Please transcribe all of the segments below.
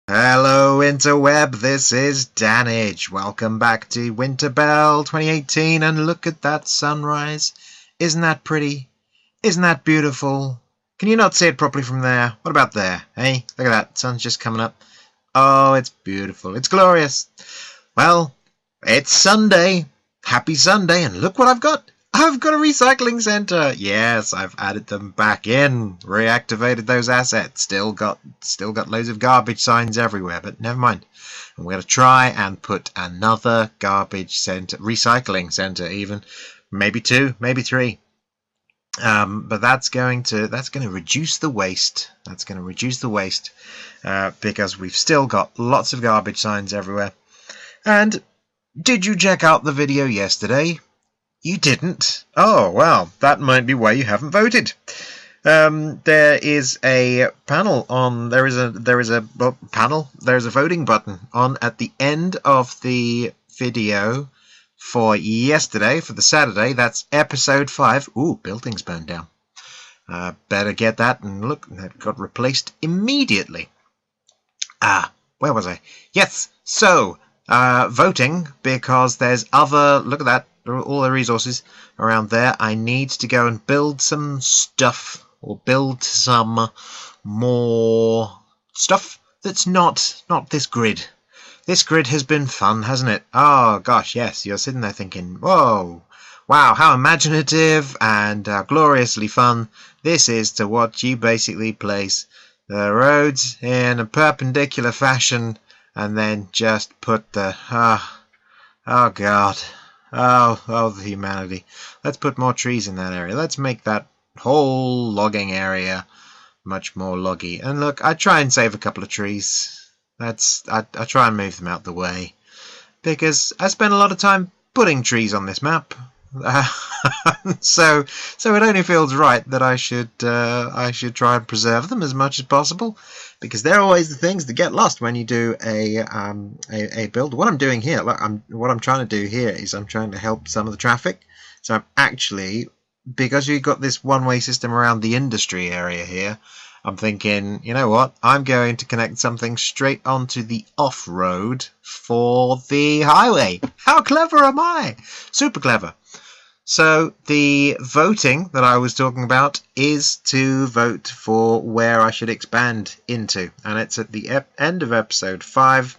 Hello interweb, this is Dannage. Welcome back to Winterbell 2018 and look at that sunrise. Isn't that pretty? Isn't that beautiful? Can you not see it properly from there? What about there? Hey, look at that, sun's just coming up. Oh, it's beautiful, it's glorious. Well, it's Sunday. Happy Sunday, and look what I've got. I've got a recycling center. Yes, I've added them back in, reactivated those assets. Still got loads of garbage signs everywhere, but never mind. I'm going to try and put another garbage center, recycling center, even maybe 2, maybe 3. But that's going to reduce the waste. That's going to reduce the waste because we've still got lots of garbage signs everywhere. And did you check out the video yesterday? You didn't? Oh, well, that might be why you haven't voted. There is a panel on. There's a voting button on at the end of the video for yesterday, for the Saturday. That's episode 5. Ooh, buildings burned down. Better get that, and look, that got replaced immediately. Where was I? Yes, so voting, because there's other. Look at that. All the resources around there. I need to go and build some stuff, or build some more stuff that's not this grid. This grid has been fun, hasn't it? Oh gosh, yes. You're sitting there thinking, whoa, wow, how imaginative and gloriously fun this is to watch you basically place the roads in a perpendicular fashion and then just put the oh god. Oh, the humanity. Let's put more trees in that area. Let's make that whole logging area much more loggy. And look, I try and save a couple of trees. I try and move them out the way, because I spend a lot of time putting trees on this map. So it only feels right that I should try and preserve them as much as possible, because they're always the things that get lost when you do a build. What I'm doing here, what I'm trying to do here is I'm trying to help some of the traffic. So I'm actually, because you've got this one-way system around the industry area here, I'm thinking, you know what, I'm going to connect something straight onto the off-road for the highway. How clever am I? Super clever. So the voting that I was talking about is to vote for where I should expand into, and it's at the end of episode 5.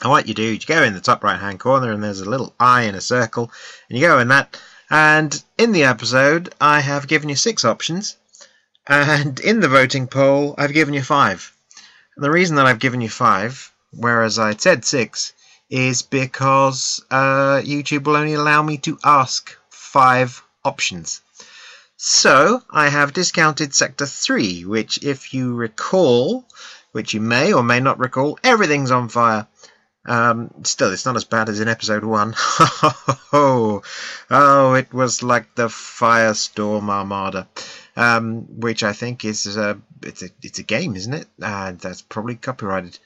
And what you do, you go in the top right hand corner and there's a little eye in a circle, and you go in that, and in the episode I have given you 6 options, and in the voting poll I've given you 5. And the reason that I've given you 5, whereas I said 6, is because YouTube will only allow me to ask 5 options. So I have discounted sector 3, which, if you recall, which you may or may not recall, everything's on fire. Still, it's not as bad as in episode 1. Oh, it was like the Firestorm Armada, which I think is it's a game, isn't it? That's probably copyrighted.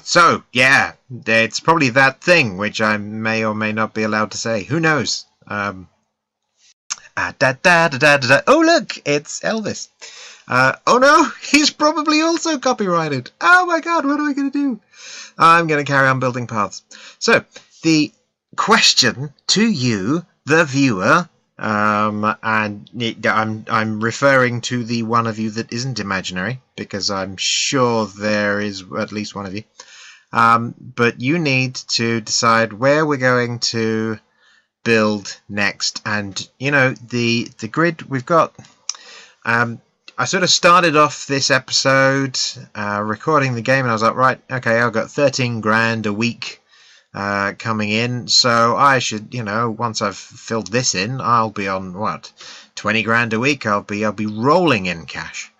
So, yeah, it's probably that thing, which I may or may not be allowed to say. Who knows? Oh, look, it's Elvis. Oh, no, he's probably also copyrighted. Oh, my God, what am I going to do? I'm going to carry on building paths. So, the question to you, the viewer, and I'm referring to the one of you that isn't imaginary, because I'm sure there is at least one of you. But you need to decide where we're going to build next. And you know, the grid we've got. I sort of started off this episode recording the game, and I was like, right, okay, I've got 13 grand a week coming in, so I should, you know, once I've filled this in, I'll be on what, 20 grand a week. I'll be rolling in cash.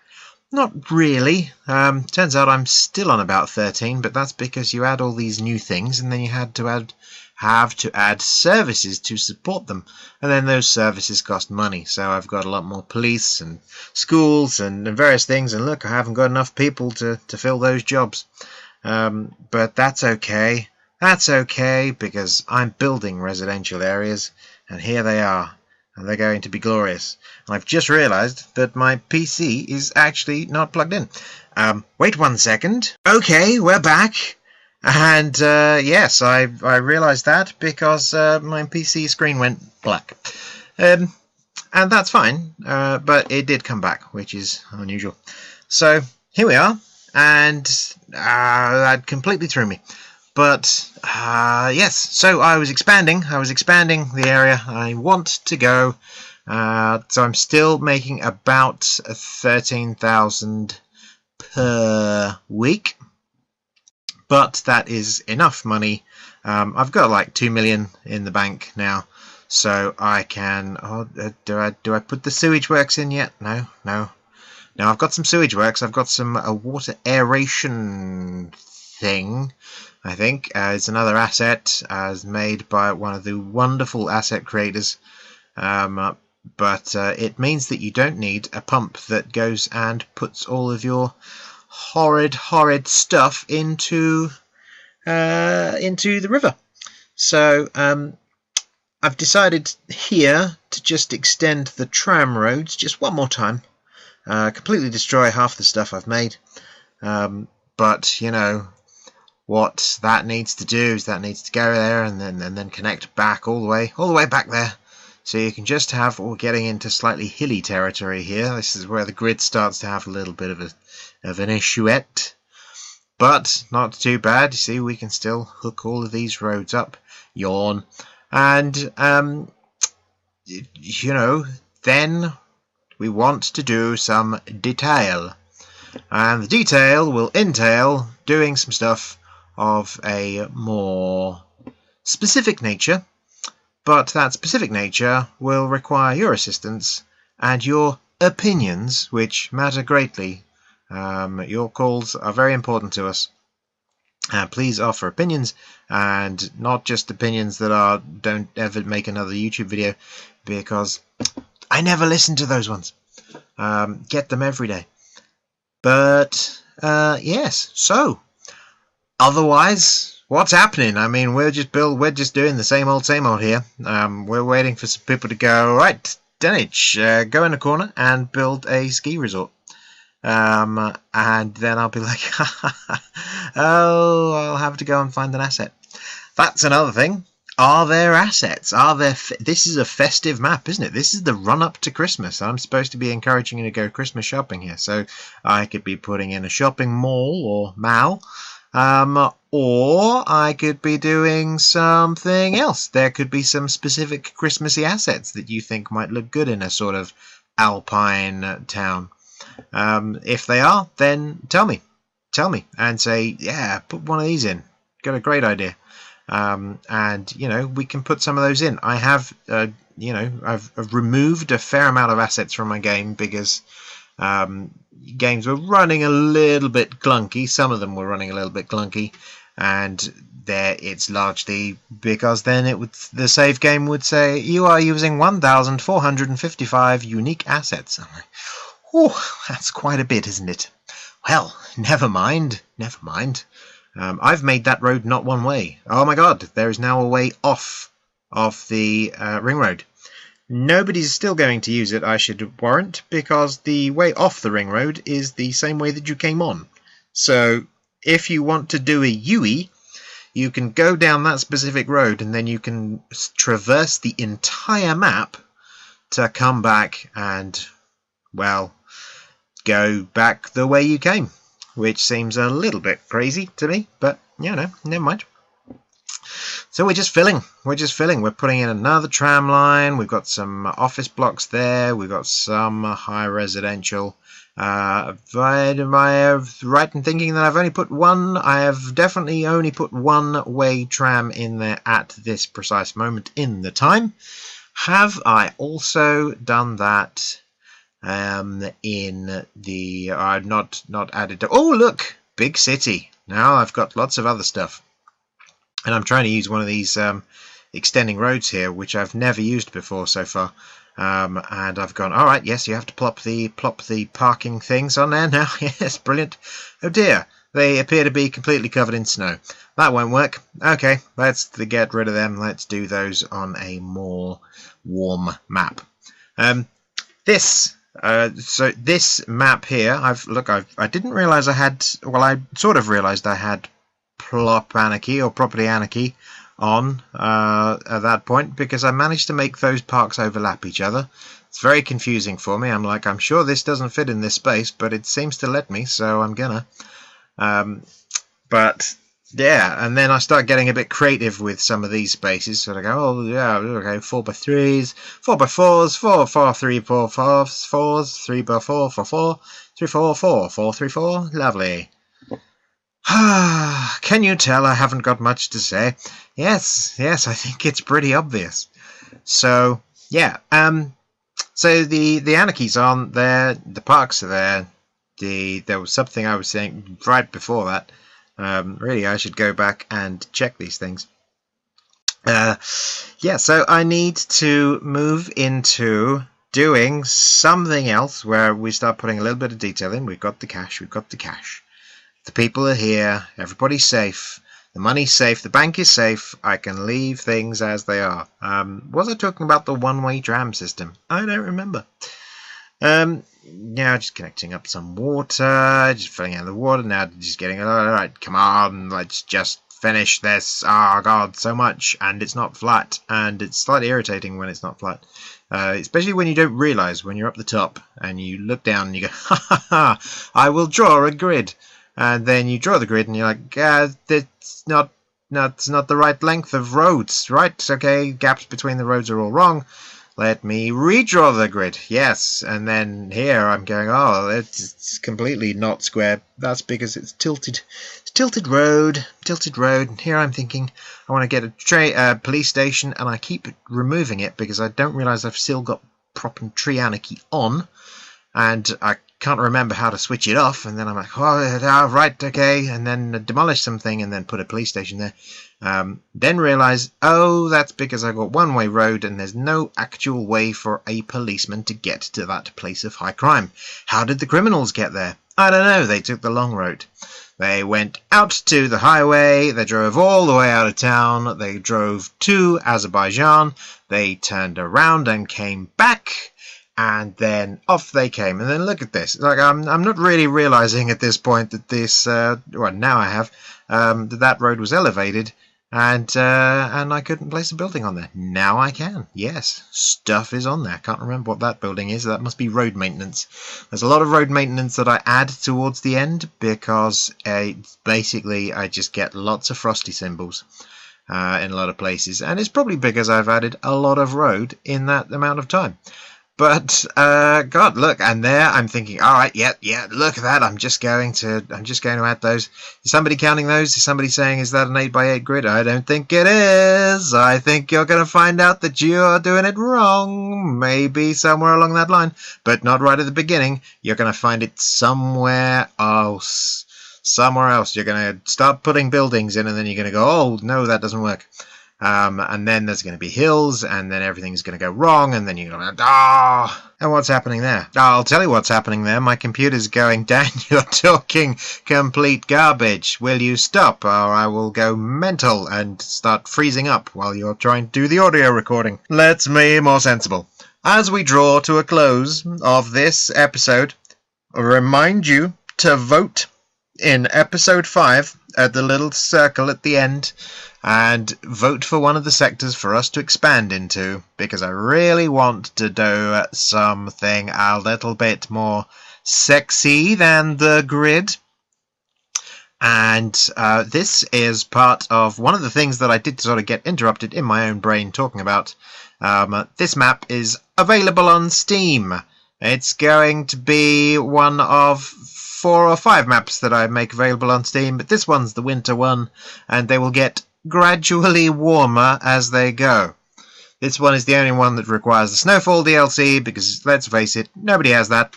Not really. Turns out I'm still on about 13, but that's because you add all these new things, and then you have to add services to support them, and then those services cost money. So I've got a lot more police and schools and various things, and look, I haven't got enough people to fill those jobs. But that's okay. That's okay, because I'm building residential areas, and here they are. and they're going to be glorious. And I've just realised that my PC is actually not plugged in. Wait 1 second. Okay, we're back. And yes, I realised that because my PC screen went black. And that's fine, but it did come back, which is unusual. So here we are, and that completely threw me. But yes, so I was expanding the area I want to go. So I'm still making about 13,000 per week, but that is enough money. I've got like 2 million in the bank now, so I can. Do I put the sewage works in yet? No. Now I've got some sewage works. I've got some water aeration thing. I think it's another asset as made by one of the wonderful asset creators, but it means that you don't need a pump that goes and puts all of your horrid stuff into the river. So I've decided here to just extend the tram roads just one more time, completely destroy half the stuff I've made, but you know what that needs to do is that needs to go there and then connect back all the way back there, so you can just have, or getting into slightly hilly territory here. This is where the grid starts to have a little bit of an issuette, but not too bad. You see, we can still hook all of these roads up. Yawn. And you know, then we want to do some detail, and the detail will entail doing some stuff of a more specific nature, but that specific nature will require your assistance and your opinions, which matter greatly. Your calls are very important to us. Please offer opinions, and not just opinions that don't ever make another YouTube video, because I never listen to those ones. Get them every day. But yes, so otherwise, what's happening? I mean, we're just doing the same old here. We're waiting for some people to go, right, Dannage, go in a corner and build a ski resort. And then I'll be like, oh, I'll have to go and find an asset. That's another thing. Are there assets? This is a festive map, isn't it? This is the run-up to Christmas. I'm supposed to be encouraging you to go Christmas shopping here. So I could be putting in a shopping mall or mall. Or I could be doing something else. There could be some specific Christmassy assets that you think might look good in a sort of alpine town. If they are, then tell me, and say, yeah, put one of these in. Got a great idea. And you know, we can put some of those in. I have, you know, I've removed a fair amount of assets from my game because games were running a little bit clunky. Some of them were running a little bit clunky, and it's largely because then the save game would say you are using 1,455 unique assets. I'm like, oh, that's quite a bit, isn't it? Well, never mind. I've made that road not one way. Oh my god, there is now a way off of the ring road. Nobody's still going to use it, I should warrant, because the way off the ring road is the same way that you came on. So if you want to do a UE, you can go down that specific road and then you can traverse the entire map to come back and, well, go back the way you came, which seems a little bit crazy to me, but you know, never mind. So we're just filling. We're putting in another tram line. We've got some office blocks there. We've got some high residential. Am I right in thinking that I've only put one? I have definitely only put one-way tram in there at this precise moment in the time. Have I also done that in the... I've not added... To, oh, look! Big city. Now I've got lots of other stuff. And I'm trying to use one of these extending roads here, which I've never used before so far. And I've gone, all right, yes, you have to plop the parking things on there now. Yes, brilliant. Oh dear, they appear to be completely covered in snow. That won't work. Okay, let's get rid of them. Let's do those on a more warm map. This map here, I didn't realize I had, well, I sort of realized I had plop anarchy or property anarchy on at that point, because I managed to make those parks overlap each other. It's very confusing for me. I'm like, I'm sure this doesn't fit in this space, but it seems to let me, so I'm gonna. But yeah, and then I start getting a bit creative with some of these spaces. So I go, oh yeah, okay, 4x3s, 4x4s, 4, 4, 3, 4, 4, 4s, 3x4, 4, 4, 3, 4, 4, 4, 3, 4. Lovely. Can you tell I haven't got much to say? Yes, I think it's pretty obvious. So yeah, so the anarchy's on there, the parks are there. There was something I was saying right before that. Really, I should go back and check these things. Yeah, so I need to move into doing something else where we start putting a little bit of detail in. We've got the cash. The people are here. Everybody's safe. The money's safe. The bank is safe. I can leave things as they are. Was I talking about the one-way tram system? I don't remember. Now just connecting up some water. Just filling out the water. Now just getting... Alright, come on. Let's just finish this. Oh, God, so much. And it's not flat. And it's slightly irritating when it's not flat. Especially when you don't realise when you're up the top and you look down and you go, ha ha ha, I will draw a grid. And then you draw the grid and you're like, it's not the right length of roads, right? Okay, gaps between the roads are all wrong. Let me redraw the grid. Yes, and then here I'm going, oh, it's completely not square. That's because it's tilted. It's tilted road. And here I'm thinking I want to get a police station, and I keep removing it because I don't realise I've still got prop and tree anarchy on, and I can't remember how to switch it off, and then I'm like, oh, right, okay, and then demolish something and then put a police station there. Then realise, oh, that's because I've got one-way road and there's no actual way for a policeman to get to that place of high crime. How did the criminals get there? I don't know, they took the long road. They went out to the highway, they drove all the way out of town, they drove to Azerbaijan, they turned around and came back, and then off they came. And then look at this. Like I'm not really realizing at this point that this well, now I have that road was elevated, and I couldn't place a building on there. Now I can. Yes, stuff is on there. Can't remember what that building is. That must be road maintenance. There's a lot of road maintenance that I add towards the end because basically I just get lots of frosty symbols in a lot of places, and it's probably because I've added a lot of road in that amount of time. But God, look, and there I'm thinking, all right, yeah, look at that. I'm just going to add those. Is somebody counting those? Is somebody saying, is that an 8x8 grid? I don't think it is. I think you're going to find out that you're doing it wrong. Maybe somewhere along that line, but not right at the beginning. You're going to find it somewhere else. You're going to start putting buildings in, and then you're going to go, oh no, that doesn't work. And then there's going to be hills, and then everything's going to go wrong, and then you're going to, and what's happening there? I'll tell you what's happening there. My computer's going, Dan, you're talking complete garbage. Will you stop, or I will go mental and start freezing up while you're trying to do the audio recording. Let's be more sensible. As we draw to a close of this episode, I remind you to vote in episode 5 at the little circle at the end, and vote for one of the sectors for us to expand into, because I really want to do something a little bit more sexy than the grid. And this is part of one of the things that I did to sort of get interrupted in my own brain talking about. This map is available on Steam. It's going to be one of 4 or 5 maps that I make available on Steam, but this one's the winter one, and they will get gradually warmer as they go. This one is the only one that requires the Snowfall DLC, because let's face it, nobody has that,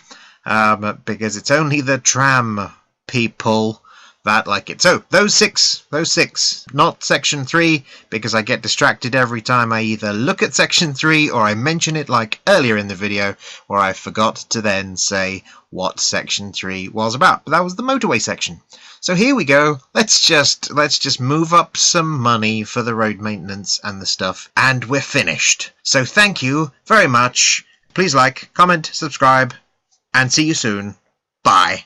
because it's only the tram people that like it. So those six, not section 3, because I get distracted every time I either look at section 3 or I mention it like earlier in the video, or I forgot to then say what section 3 was about. But that was the motorway section. So here we go. Let's just move up some money for the road maintenance and the stuff, and we're finished. So thank you very much. Please like, comment, subscribe, and see you soon. Bye.